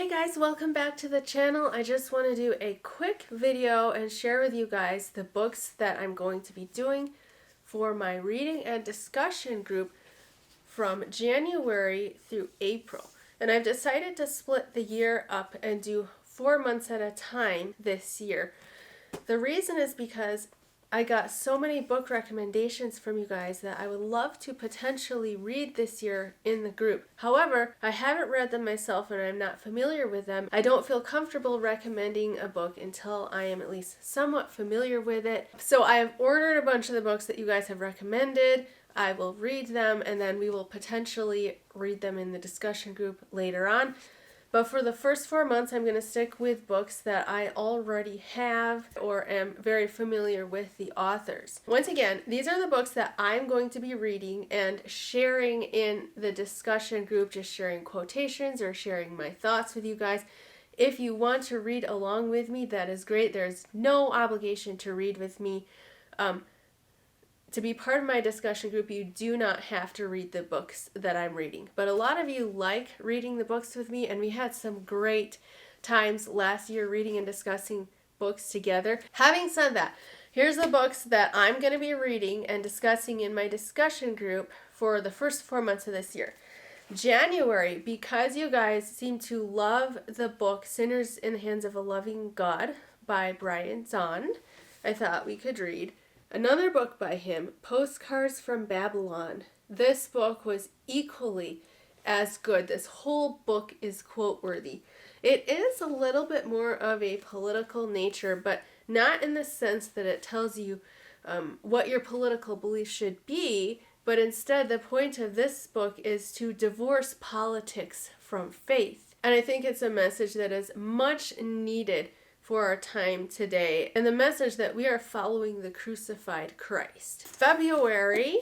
Hey guys, welcome back to the channel. I just want to do a quick video and share with you guys the books that I'm going to be doing for my reading and discussion group from January through April. And I've decided to split the year up and do 4 months at a time this year. The reason is because I got so many book recommendations from you guys that I would love to potentially read this year in the group. However, I haven't read them myself and I'm not familiar with them. I don't feel comfortable recommending a book until I am at least somewhat familiar with it. So I have ordered a bunch of the books that you guys have recommended. I will read them and then we will potentially read them in the discussion group later on. But for the first 4 months, I'm going to stick with books that I already have or am very familiar with the authors. Once again, these are the books that I'm going to be reading and sharing in the discussion group, just sharing quotations or sharing my thoughts with you guys. If you want to read along with me, that is great. There's no obligation to read with me. To be part of my discussion group, you do not have to read the books that I'm reading. But a lot of you like reading the books with me, and we had some great times last year reading and discussing books together. Having said that, here's the books that I'm going to be reading and discussing in my discussion group for the first 4 months of this year. January, because you guys seem to love the book Sinners in the Hands of a Loving God by Brian Zahnd, I thought we could read another book by him, Postcards from Babylon. This book was equally as good. This whole book is quote-worthy. It is a little bit more of a political nature, but not in the sense that it tells you what your political beliefs should be, but instead the point of this book is to divorce politics from faith. And I think it's a message that is much needed for our time today, and the message that we are following the crucified Christ. February,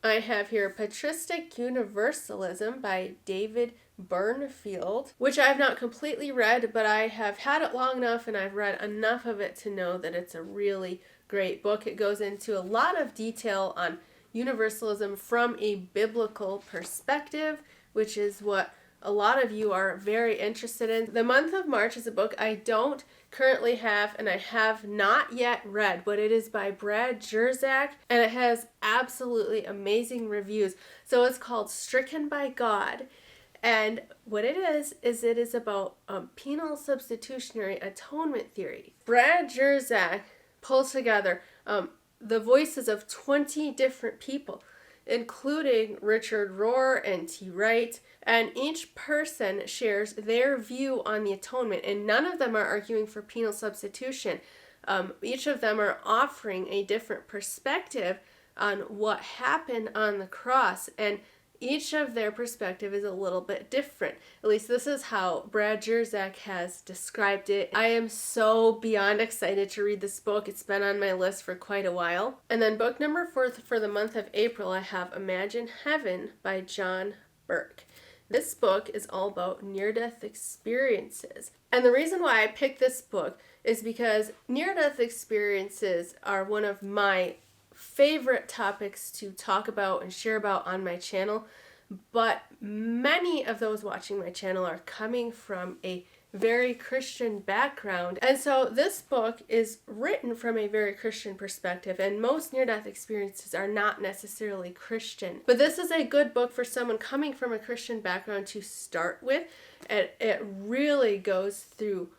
I have here Patristic Universalism by David Bernfield, which I have not completely read, but I have had it long enough and I've read enough of it to know that it's a really great book. It goes into a lot of detail on universalism from a biblical perspective, which is what a lot of you are very interested in. The Month of March is a book I don't currently have and I have not yet read, but it is by Brad Jersak and it has absolutely amazing reviews. So it's called Stricken by God. And what it is about penal substitutionary atonement theory. Brad Jersak pulls together the voices of 20 different people, including Richard Rohr and T. Wright, and each person shares their view on the atonement, and none of them are arguing for penal substitution. Each of them are offering a different perspective on what happened on the cross, and each of their perspective is a little bit different. At least this is how Brad Jersak has described it. I am so beyond excited to read this book. It's been on my list for quite a while. And then book number 4 for the month of April, I have Imagine Heaven by John Burke. This book is all about near-death experiences. And the reason why I picked this book is because near-death experiences are one of my favorite topics to talk about and share about on my channel, but many of those watching my channel are coming from a very Christian background, and so this book is written from a very Christian perspective, and most near-death experiences are not necessarily Christian, but this is a good book for someone coming from a Christian background to start with. It really goes through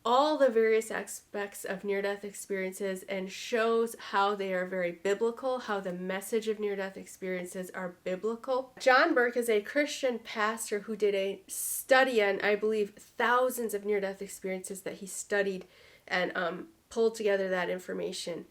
all the various aspects of near-death experiences and shows how they are very biblical, how the message of near-death experiences are biblical. John Burke is a Christian pastor who did a study on, I believe, thousands of near-death experiences that he studied and pulled together that information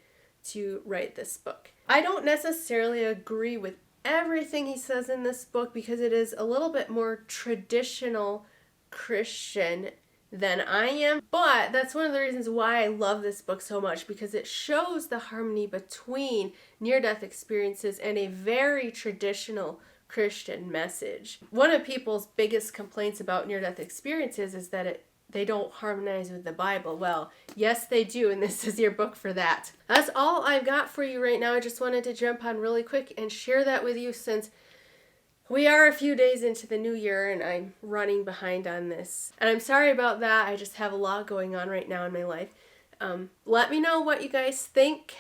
to write this book. I don't necessarily agree with everything he says in this book because it is a little bit more traditional Christian than I am, but that's one of the reasons why I love this book so much, because it shows the harmony between near-death experiences and a very traditional Christian message. One of people's biggest complaints about near-death experiences is that they don't harmonize with the Bible. Well, yes they do, and this is your book for that. That's all I've got for you right now. I just wanted to jump on really quick and share that with you since We are a few days into the new year and I'm running behind on this. And I'm sorry about that. I just have a lot going on right now in my life. Let me know what you guys think.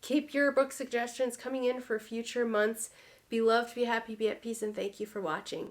Keep your book suggestions coming in for future months. Be loved, be happy, be at peace, and thank you for watching.